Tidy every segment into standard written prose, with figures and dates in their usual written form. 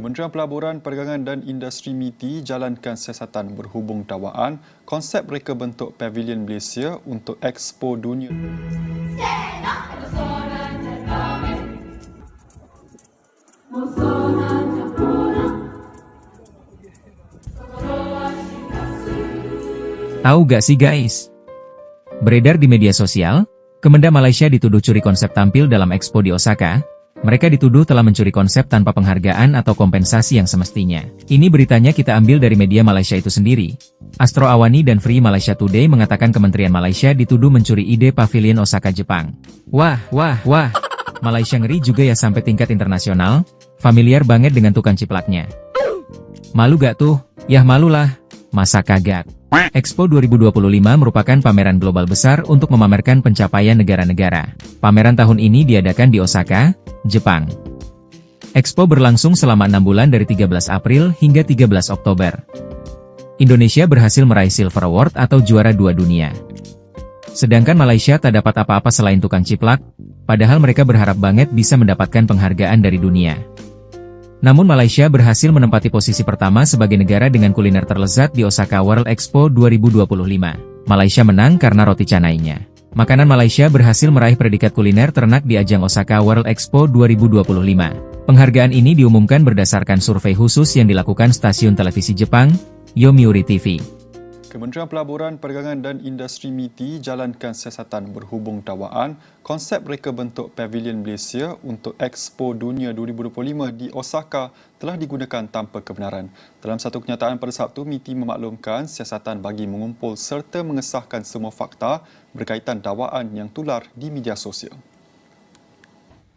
Kementerian Pelaburan, Perdagangan dan Industri MITI jalankan siasatan berhubung dawaan konsep reka bentuk Pavilion Malaysia untuk Expo Dunia. Tahu gak sih guys? Beredar di media sosial, Kemenda Malaysia dituduh curi konsep tampil dalam Expo di Osaka. Mereka dituduh telah mencuri konsep tanpa penghargaan atau kompensasi yang semestinya. Ini beritanya kita ambil dari media Malaysia itu sendiri. Astro Awani dan Free Malaysia Today mengatakan Kementerian Malaysia dituduh mencuri ide Pavilion Osaka Jepang. Wah. Malaysia ngeri juga ya sampai tingkat internasional, familiar banget dengan tukang ciplaknya. Malu gak tuh? Yah malulah, masa kagak. Expo 2025 merupakan pameran global besar untuk memamerkan pencapaian negara-negara. Pameran tahun ini diadakan di Osaka, Jepang. Expo berlangsung selama 6 bulan dari 13 April hingga 13 Oktober. Indonesia berhasil meraih Silver Award atau juara 2 dunia. Sedangkan Malaysia tak dapat apa-apa selain tukang ciplak, padahal mereka berharap banget bisa mendapatkan penghargaan dari dunia. Namun Malaysia berhasil menempati posisi pertama sebagai negara dengan kuliner terlezat di Osaka World Expo 2025. Malaysia menang karena roti canainya. Makanan Malaysia berhasil meraih predikat kuliner ternak di ajang Osaka World Expo 2025. Penghargaan ini diumumkan berdasarkan survei khusus yang dilakukan stasiun televisi Jepang, Yomiuri TV. Kementerian Pelaburan, Perdagangan dan Industri MITI jalankan siasatan berhubung dawaan konsep reka bentuk Pavilion Malaysia untuk Expo Dunia 2025 di Osaka telah digunakan tanpa kebenaran. Dalam satu kenyataan pada Sabtu, MITI memaklumkan siasatan bagi mengumpul serta mengesahkan semua fakta berkaitan dakwaan yang tular di media sosial.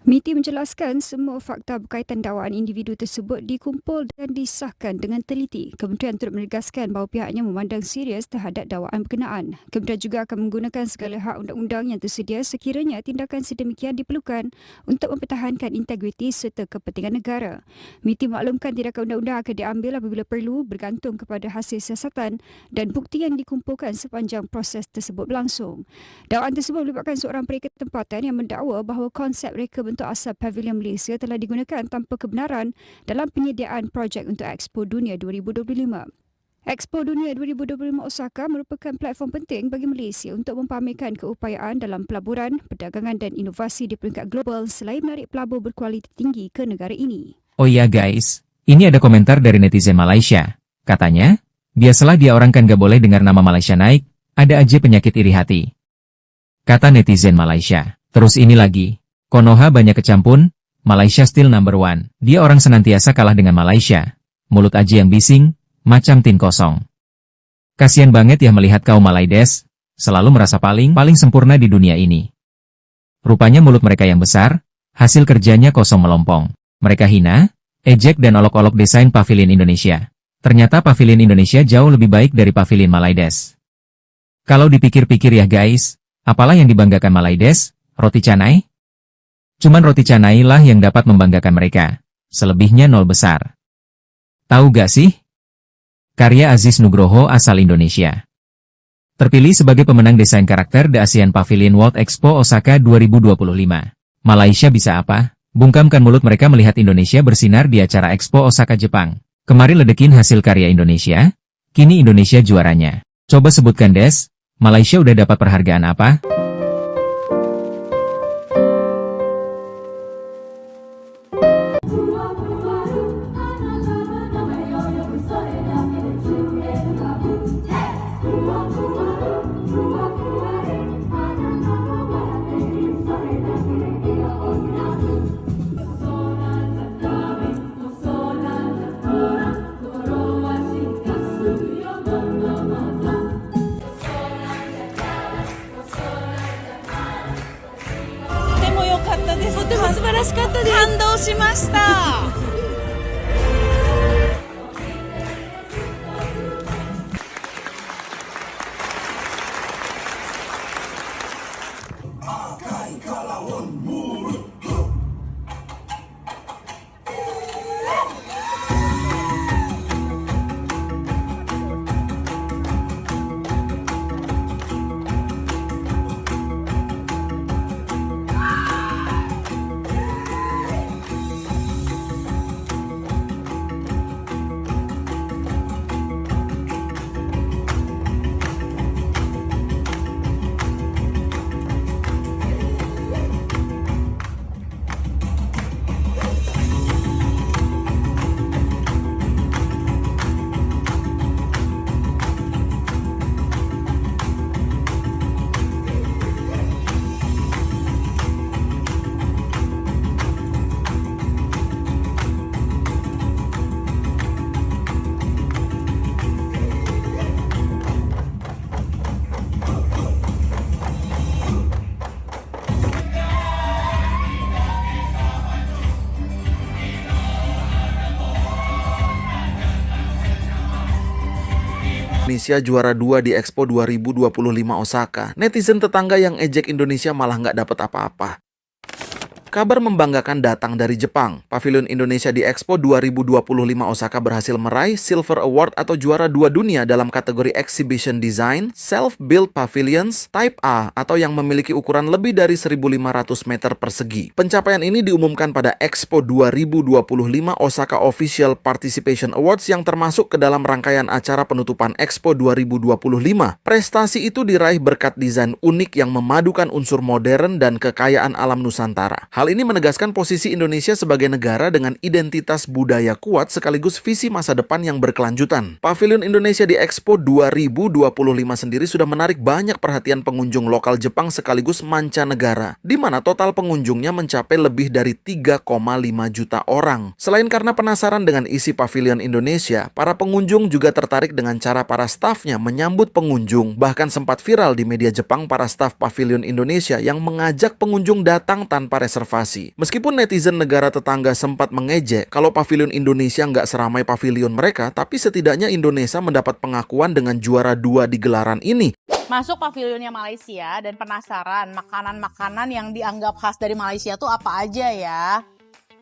MITI menjelaskan semua fakta berkaitan dakwaan individu tersebut dikumpul dan disahkan dengan teliti. Kementerian turut menegaskan bahawa pihaknya memandang serius terhadap dakwaan berkenaan. Kementerian juga akan menggunakan segala hak undang-undang yang tersedia sekiranya tindakan sedemikian diperlukan untuk mempertahankan integriti serta kepentingan negara. MITI maklumkan tindakan undang-undang akan diambil apabila perlu bergantung kepada hasil siasatan dan bukti yang dikumpulkan sepanjang proses tersebut berlangsung. Dakwaan tersebut melibatkan seorang pereka tempatan yang mendakwa bahawa konsep reka bentuk asal Pavilion Malaysia telah digunakan tanpa kebenaran dalam penyediaan projek untuk Expo Dunia 2025. Expo Dunia 2025 Osaka merupakan platform penting bagi Malaysia untuk mempamerkan keupayaan dalam pelaburan, perdagangan dan inovasi di peringkat global selain menarik pelabur berkualiti tinggi ke negara ini. Oh iya guys, ini ada komentar dari netizen Malaysia. Katanya, biasalah dia orang kan gak boleh dengar nama Malaysia naik, ada aja penyakit iri hati. Kata netizen Malaysia. Terus ini lagi. Konoha banyak kecampun, Malaysia still number one. Dia orang senantiasa kalah dengan Malaysia. Mulut aja yang bising, macam tin kosong. Kasian banget ya melihat kaum Malaides, selalu merasa paling sempurna di dunia ini. Rupanya mulut mereka yang besar, hasil kerjanya kosong melompong. Mereka hina, ejek dan olok-olok desain Pavilion Indonesia. Ternyata Pavilion Indonesia jauh lebih baik dari Pavilion Malaides. Kalau dipikir-pikir ya guys, apalah yang dibanggakan Malaides? Roti canai? Cuman roti canai lah yang dapat membanggakan mereka. Selebihnya nol besar. Tahu gak sih? Karya Aziz Nugroho asal Indonesia. Terpilih sebagai pemenang desain karakter The ASEAN Pavilion World Expo Osaka 2025. Malaysia bisa apa? Bungkamkan mulut mereka melihat Indonesia bersinar di acara Expo Osaka Jepang. Kemarin ledekin hasil karya Indonesia, kini Indonesia juaranya. Coba sebutkan Des, Malaysia udah dapat penghargaan apa? Indonesia juara 2 di Expo 2025 Osaka. Netizen tetangga yang ejek Indonesia malah nggak dapet apa-apa. Kabar membanggakan datang dari Jepang. Pavilion Indonesia di Expo 2025 Osaka berhasil meraih Silver Award atau juara 2 dunia dalam kategori Exhibition Design, Self-Built Pavilions, Type A atau yang memiliki ukuran lebih dari 1.500 meter persegi. Pencapaian ini diumumkan pada Expo 2025 Osaka Official Participation Awards yang termasuk ke dalam rangkaian acara penutupan Expo 2025. Prestasi itu diraih berkat desain unik yang memadukan unsur modern dan kekayaan alam Nusantara. Hal ini menegaskan posisi Indonesia sebagai negara dengan identitas budaya kuat sekaligus visi masa depan yang berkelanjutan. Pavilion Indonesia di Expo 2025 sendiri sudah menarik banyak perhatian pengunjung lokal Jepang sekaligus mancanegara, di mana total pengunjungnya mencapai lebih dari 3,5 juta orang. Selain karena penasaran dengan isi Pavilion Indonesia, para pengunjung juga tertarik dengan cara para stafnya menyambut pengunjung. Bahkan sempat viral di media Jepang para staf Pavilion Indonesia yang mengajak pengunjung datang tanpa reservasi. Meskipun netizen negara tetangga sempat mengejek kalau Pavilion Indonesia nggak seramai pavilion mereka, tapi setidaknya Indonesia mendapat pengakuan dengan juara 2 di gelaran ini. Masuk pavilionnya Malaysia dan penasaran makanan-makanan yang dianggap khas dari Malaysia tuh apa aja ya.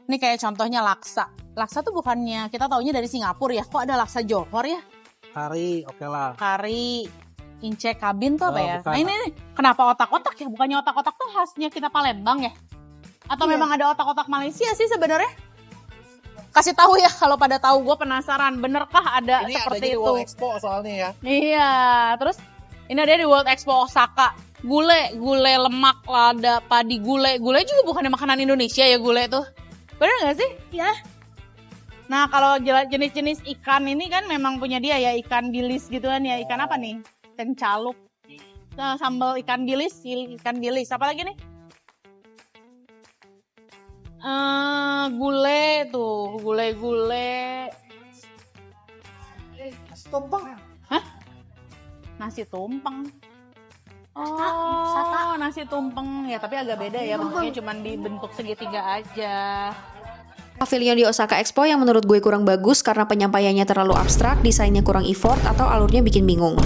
Ini kayak contohnya laksa. Laksa tuh bukannya kita taunya dari Singapura ya, kok ada laksa Johor ya? Kari, oke lah. Kari, incek kabin tuh apa ya? Bukan. Nah ini kenapa otak-otak ya? Bukannya otak-otak tuh khasnya kita Palembang ya? Atau memang ada otak-otak Malaysia sih sebenarnya? Kasih tahu ya kalau pada tahu, gue penasaran. Benerkah ada Ini seperti adanya di itu? World Expo soalnya ya. Iya, terus ini ada di World Expo Osaka. Gule lemak, lada, padi, gule juga bukannya makanan Indonesia ya gule tuh. Bener nggak sih? Ya. Nah kalau jenis-jenis ikan ini kan memang punya dia ya, ikan bilis gitu kan ya. Ikan apa nih? Kencaluk. Nah, sambal ikan bilis. Apa lagi nih? Gule. Nasi tumpeng. Hah? Nasi tumpeng. Oh, nasi tumpeng ya, tapi agak beda ya, bentuknya cuma di bentuk segitiga aja. Pavilion di Osaka Expo yang menurut gue kurang bagus karena penyampaiannya terlalu abstrak, desainnya kurang effort, atau alurnya bikin bingung.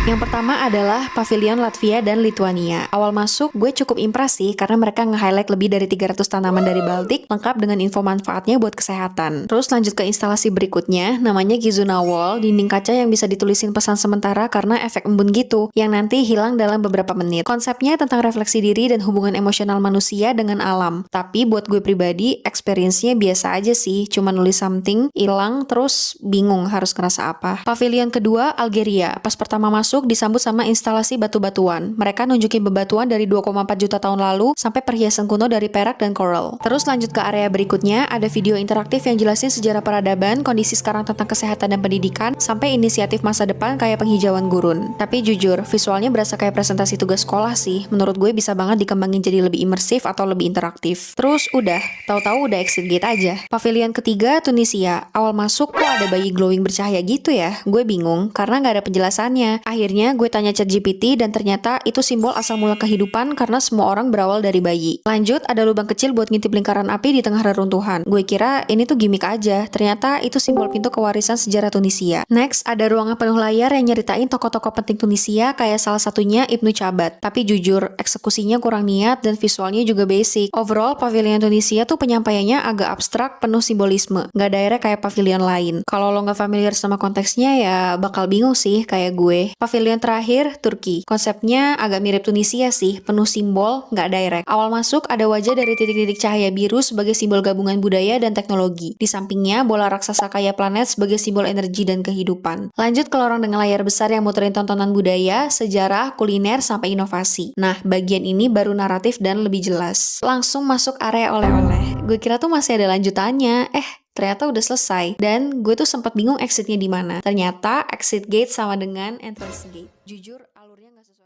Yang pertama adalah Pavilion Latvia dan Lithuania. Awal masuk, gue cukup impresi karena mereka nge-highlight lebih dari 300 tanaman dari Baltik, lengkap dengan info manfaatnya buat kesehatan. Terus lanjut ke instalasi berikutnya, namanya Kizuna Wall, dinding kaca yang bisa ditulisin pesan sementara karena efek embun gitu, yang nanti hilang dalam beberapa menit. Konsepnya tentang refleksi diri dan hubungan emosional manusia dengan alam. Tapi buat gue pribadi, experience-nya biasa aja sih, cuma nulis something, hilang, terus bingung harus ngerasa apa. Pavilion kedua, Algeria. Pas pertama masuk, disambut sama instalasi batu-batuan. Mereka nunjukin bebatuan dari 2,4 juta tahun lalu sampai perhiasan kuno dari perak dan coral. Terus lanjut ke area berikutnya, ada video interaktif yang jelasin sejarah peradaban, kondisi sekarang tentang kesehatan dan pendidikan, sampai inisiatif masa depan kayak penghijauan gurun. Tapi jujur, visualnya berasa kayak presentasi tugas sekolah sih. Menurut gue bisa banget dikembangin jadi lebih imersif atau lebih interaktif. Terus udah, tahu-tahu udah exit gate aja. Pavilion ketiga, Tunisia. Awal masuk kok ada bayi glowing bercahaya gitu ya? Gue bingung karena nggak ada penjelasannya. Akhirnya gue tanya ChatGPT dan ternyata itu simbol asal mula kehidupan karena semua orang berawal dari bayi. Lanjut, ada lubang kecil buat ngintip lingkaran api di tengah reruntuhan. Gue kira ini tuh gimmick aja, ternyata itu simbol pintu kewarisan sejarah Tunisia. Next, ada ruangan penuh layar yang nyeritain tokoh-tokoh penting Tunisia kayak salah satunya Ibnu Cabat. Tapi jujur, eksekusinya kurang niat dan visualnya juga basic. Overall, Pavilion Tunisia tuh penyampaiannya agak abstrak, penuh simbolisme. Nggak direct kayak pavilion lain. Kalau lo nggak familiar sama konteksnya ya bakal bingung sih kayak gue. Pavilion terakhir, Turki. Konsepnya agak mirip Tunisia sih, penuh simbol, nggak direct. Awal masuk ada wajah dari titik-titik cahaya biru sebagai simbol gabungan budaya dan teknologi. Di sampingnya, bola raksasa kaya planet sebagai simbol energi dan kehidupan. Lanjut ke lorong dengan layar besar yang muterin tontonan budaya, sejarah, kuliner, sampai inovasi. Nah, bagian ini baru naratif dan lebih jelas. Langsung masuk area oleh-oleh. Gue kira tuh masih ada lanjutannya. Ternyata udah selesai. Dan gue tuh sempat bingung exitnya di mana. Ternyata exit gate sama dengan entrance gate. Jujur, alurnya nggak sesuai.